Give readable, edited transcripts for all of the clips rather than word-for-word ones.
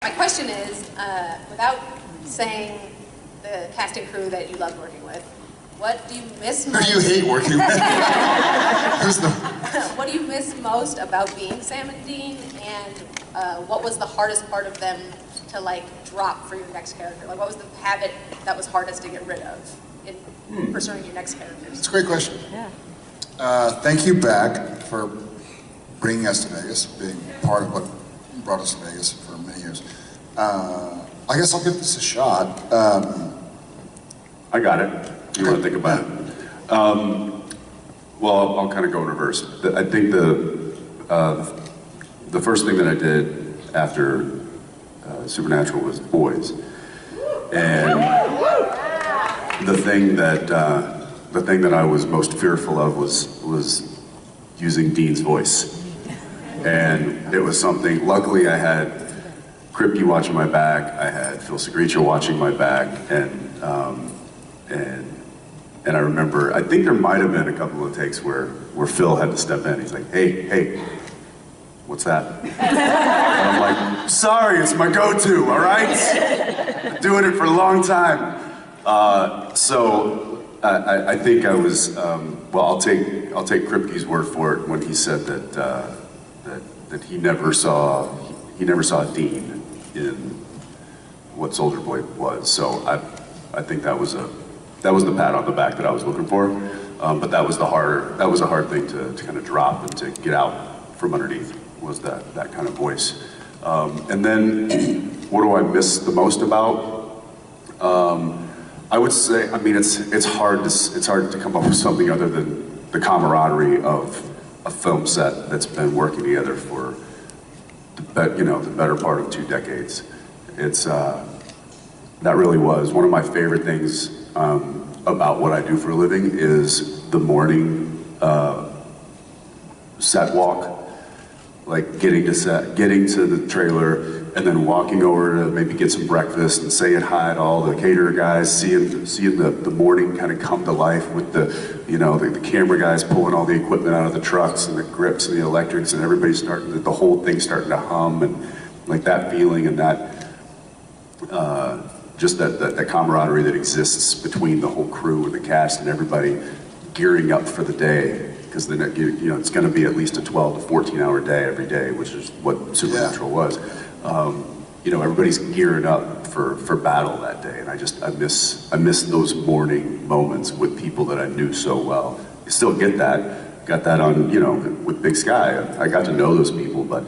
My question is, without saying the cast and crew that you loved working with, what do you miss most? Who do you hate working with? What do you miss most about being Sam and Dean, and what was the hardest part of them to like drop for your next character? Like, what was the habit that was hardest to get rid of in pursuing your next characters? That's a great question. Yeah. Thank you back for bringing us to Vegas, being part of what brought us to Vegas for many years. I guess I'll give this a shot. I got it. You want to think about it? Well, I'll kind of go in reverse. I think the first thing that I did after Supernatural was Boys, and the thing that I was most fearful of was using Dean's voice, and it was something. Luckily, I had Kripke watching my back. I had Phil Segretia watching my back, and I remember, I think there might have been a couple of takes where Phil had to step in. He's like, hey, what's that? And I'm like, sorry, it's my go-to, all right? Been doing it for a long time. So I think I was, well, I'll take Kripke's word for it when he said that he never saw Dean in what Soldier Boy was. So I think that was the pat on the back that I was looking for, but that was a hard thing to kind of drop and to get out from underneath, was that kind of voice. And then, what do I miss the most about? I would say, I mean, it's hard to come up with something other than the camaraderie of a film set that's been working together for the better part of 2 decades. It's that really was one of my favorite things. About what I do for a living is the morning set walk, like getting to the trailer, and then walking over to maybe get some breakfast and saying hi to all the caterer guys, seeing the morning kind of come to life with the camera guys pulling all the equipment out of the trucks and the grips and the electrics, and everybody the whole thing starting to hum, and like that feeling and that. Just that camaraderie that exists between the whole crew and the cast and everybody gearing up for the day, because then it's going to be at least a 12 to 14-hour day every day, which is what Supernatural was. Everybody's gearing up for battle that day, and I miss those morning moments with people that I knew so well. You still got that on with Big Sky. I got to know those people, but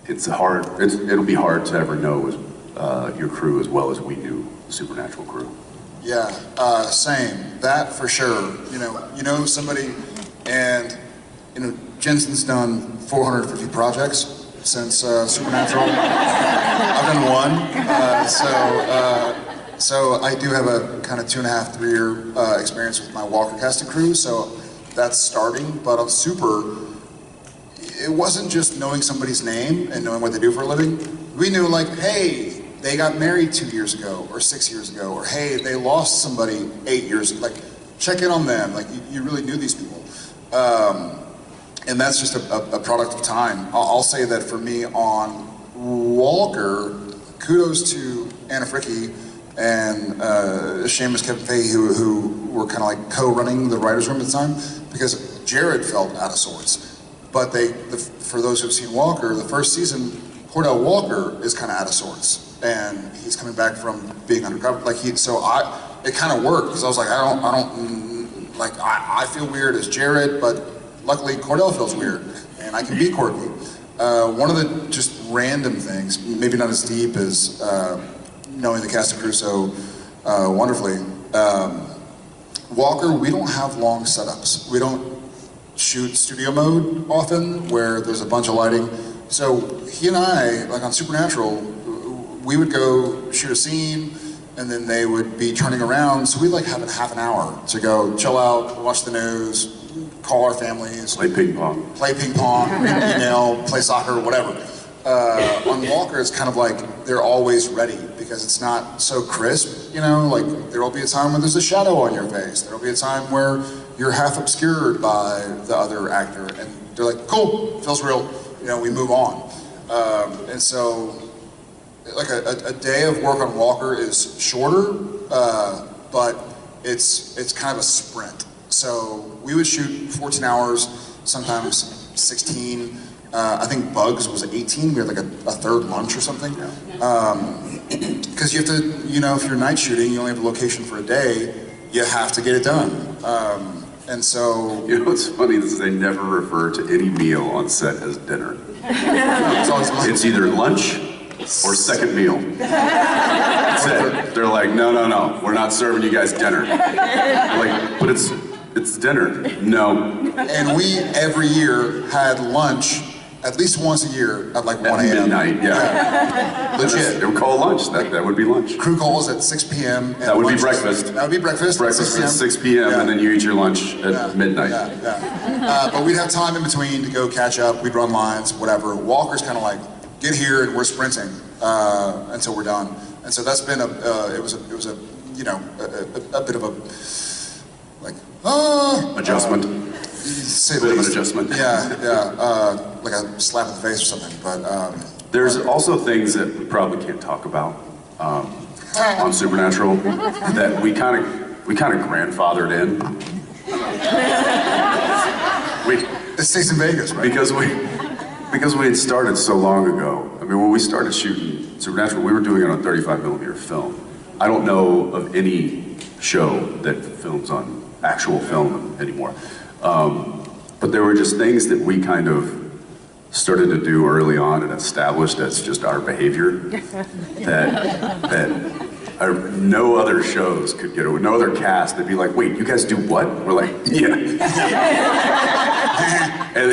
it's hard. It'll be hard to ever know your crew as well as we knew the Supernatural crew. Yeah, same. That for sure. You know somebody, and Jensen's done 450 projects since Supernatural. I've done one, so I do have a kind of 2.5, 3 year experience with my Walker casting crew. So that's starting, but on Super, it wasn't just knowing somebody's name and knowing what they do for a living. We knew, like, hey, they got married 2 years ago, or 6 years ago, or hey, they lost somebody 8 years. Like, check in on them. Like, you really knew these people, and that's just a product of time. I'll say that for me on Walker, kudos to Anna Fricke and Seamus Kevin Fahey, who were kind of like co-running the writers' room at the time, because Jared felt out of sorts. But for those who've seen Walker, the first season, Cordell Walker is kind of out of sorts. And he's coming back from being undercover, it kind of worked, because I was like, I feel weird as Jared, but luckily Cordell feels weird, and I can be quirky. One of the just random things, maybe not as deep as knowing the cast and crew so wonderfully. Walker, we don't have long setups. We don't shoot studio mode often, where there's a bunch of lighting. So he and I, like on Supernatural, we would go shoot a scene, and then they would be turning around, so we'd like have half an hour to go chill out, watch the news, call our families, play ping pong, read email, play soccer, whatever. On Walker, it's kind of like they're always ready, because it's not so crisp, like there will be a time when there's a shadow on your face, there will be a time where you're half obscured by the other actor, and they're like, cool, feels real, we move on. And so like a day of work on Walker is shorter, but it's kind of a sprint. So we would shoot 14 hours, sometimes 16. I think Bugs was 18. We had like a third lunch or something. Because you have to, if you're night shooting, you only have a location for a day. You have to get it done. And so... What's funny is they never refer to any meal on set as dinner. It's either lunch or second meal. That's it. They're like, no, we're not serving you guys dinner. Like, but it's dinner. No. And we, every year, had lunch at least once a year at like 1 a.m. Midnight, yeah. Legit. It would call lunch. That would be lunch. Crew calls at 6 p.m. That would be breakfast. That would be breakfast. Breakfast at 6 p.m. Yeah. And then you eat your lunch at midnight. But we'd have time in between to go catch up. We'd run lines, whatever. Walker's kind of like, get here and we're sprinting until we're done. And so that's been it was a bit of a Adjustment. Say Bit of an adjustment. Like a slap in the face or something. But there's also things that we probably can't talk about on Supernatural that we kind of grandfathered in. it stays in Vegas, right? Because we had started so long ago. I mean, when we started shooting Supernatural, we were doing it on 35mm film. I don't know of any show that films on actual film anymore. But there were just things that we kind of started to do early on and established as just our behavior that no other shows could get away. No other cast. They'd be like, "Wait, you guys do what?" We're like, "Yeah." And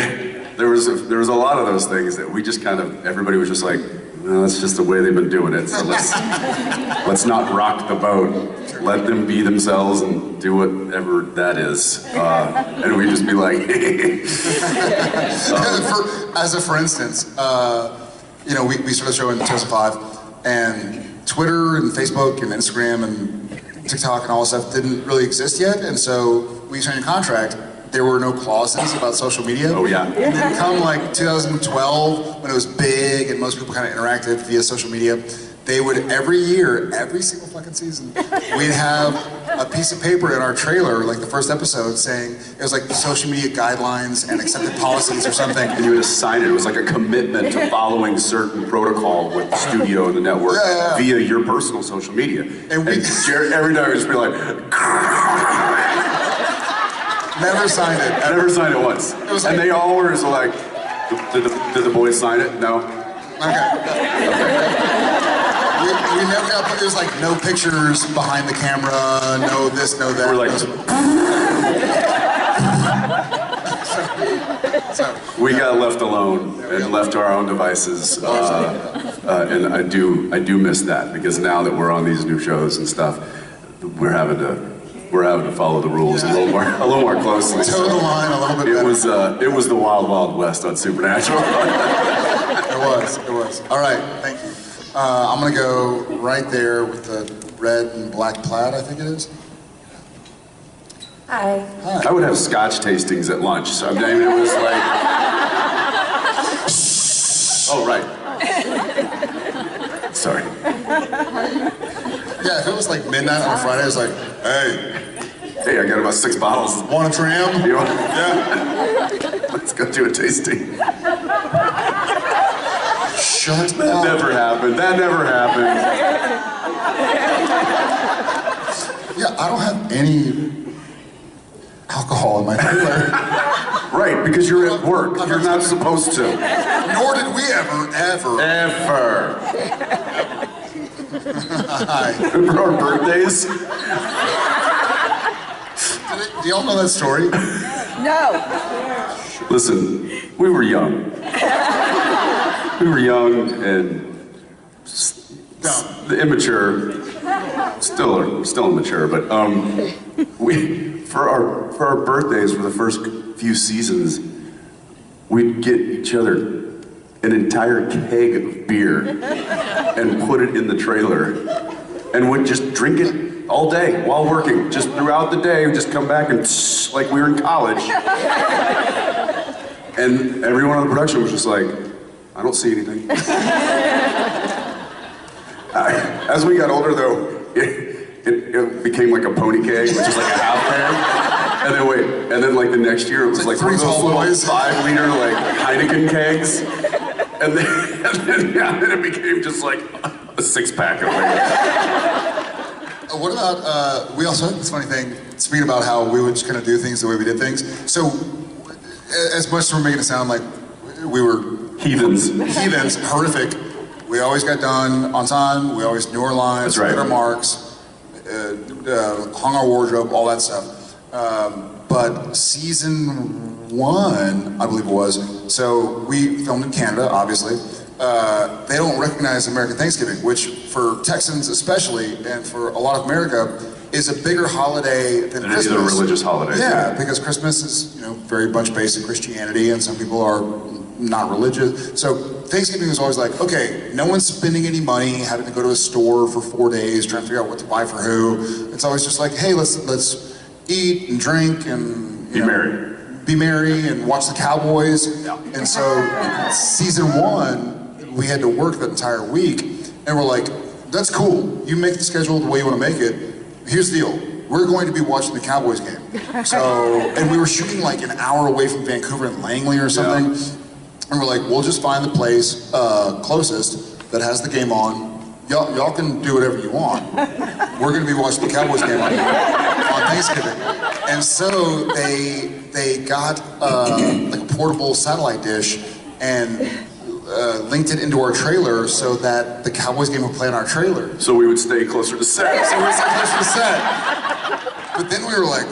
there was a lot of those things that we just everybody was just like, "No, that's just the way they've been doing it. So let's not rock the boat. Let them be themselves and do whatever that is." And we'd just be like, for instance, we started the show in 2005, and Twitter and Facebook and Instagram and TikTok and all that stuff didn't really exist yet, and so we signed a contract. There were no clauses about social media. Oh yeah. And then come like 2012, when it was big and most people kind of interacted via social media, they would every year, every single fucking season, we'd have a piece of paper in our trailer, like the first episode, saying it was like social media guidelines and accepted policies or something. And you would just sign it. It was like a commitment to following certain protocol with the studio and the network via your personal social media. And Jared, every day would just be like, never signed it. Never signed it once. It was like, and they all were just like, did the boys sign it? No. Okay. We never got, there was like no pictures behind the camera, no this, no that. We're like, we got left alone and left to our own devices, and I do miss that, because now that we're on these new shows and stuff, we're having to follow the rules a little more closely. Toe the line a little bit better. It was the Wild Wild West on Supernatural. It was. All right, thank you. I'm gonna go right there with the red and black plaid, I think it is. Hi. I would have scotch tastings at lunch, so I mean, it was like... Oh, right. Sorry. Yeah, if it was like midnight on a Friday, it was like, hey, I got about 6 bottles. want a tram? Yeah. Let's go do a tasting. Shut That up. never happened. Yeah, I don't have any alcohol in my trailer. Right, because you're at work. You're not supposed to. Nor did we ever. Hi. For our birthdays. Do y'all know that story? No. Listen, we were young. We were young and immature. Still immature, but we for our birthdays for the first few seasons, we'd get each other an entire keg of beer and put it in the trailer, and would just drink it all day while working. Just throughout the day, we'd just come back and like we were in college. And everyone on the production was just like, I don't see anything. As we got older, though, it became like a pony keg, which is like a half keg. And then like the next year, it was like one of those little 5-liter like Heineken kegs. And then it became just like a 6-pack of like. What about, we also had this funny thing, speaking about how we would just kind of do things the way we did things. So, as much as we're making it sound like we were Heathens, horrific, we always got done on time, we always knew our lines, That's right. hit our marks, hung our wardrobe, all that stuff. But season 1, I believe it was, so we filmed in Canada, obviously. They don't recognize American Thanksgiving, which for Texans especially, and for a lot of America, is a bigger holiday than Christmas. It is a religious holiday. Yeah, because Christmas is, very much based in Christianity, and some people are not religious. So Thanksgiving is always like, okay, no one's spending any money, having to go to a store for 4 days, trying to figure out what to buy for who. It's always just like, hey, let's eat and drink and Be merry. Be merry and watch the Cowboys. Yeah. And so season 1, we had to work that entire week, and we're like, that's cool. You make the schedule the way you want to make it. Here's the deal. We're going to be watching the Cowboys game. So, and we were shooting like an hour away from Vancouver in Langley or something. Yeah. And we're like, we'll just find the place closest that has the game on. Y'all can do whatever you want. We're going to be watching the Cowboys game on Thanksgiving. And so they got like a portable satellite dish and linked it into our trailer so that the Cowboys game would play on our trailer. So we would stay closer to set. So we were staying closer to set. But then we were like,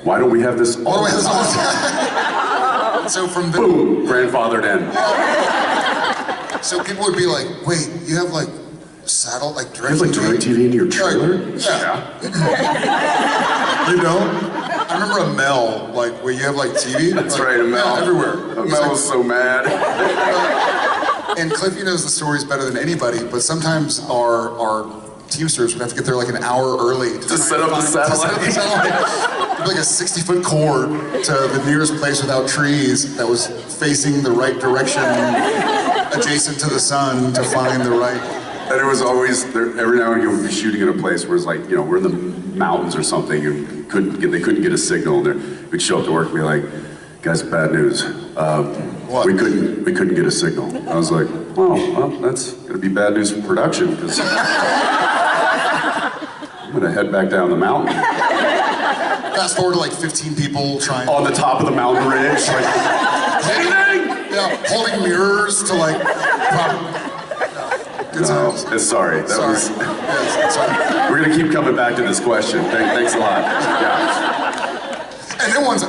why don't we have this all the time? So from the Boom, grandfathered in. So people would be like, wait, you have like satellite, like You have like direct TV in your trailer? Yeah. You don't? I remember a Mel, like where you have like TV. That's like, right, a Mel. Yeah, everywhere. Mel was so mad. And Cliffy knows the stories better than anybody, but sometimes our Teamsters would have to get there like an hour early to set up the satellite. Like a 60-foot cord to the nearest place without trees that was facing the right direction, adjacent to the sun to find the right. And it was always, every now and again we'd be shooting at a place where it's like, we're in the mountains or something and they couldn't get a signal. And we'd show up to work and be like, guys, bad news. What? We couldn't get a signal. I was like, well, that's gonna be bad news for production because I'm gonna head back down the mountain. Fast forward to like 15 people trying On the top of the mountain ridge, like, anything? Yeah, holding mirrors to like. No, sorry. That Sorry. was. Yes, sorry. We're gonna keep coming back to this question. Thanks a lot. Yeah. And then one's.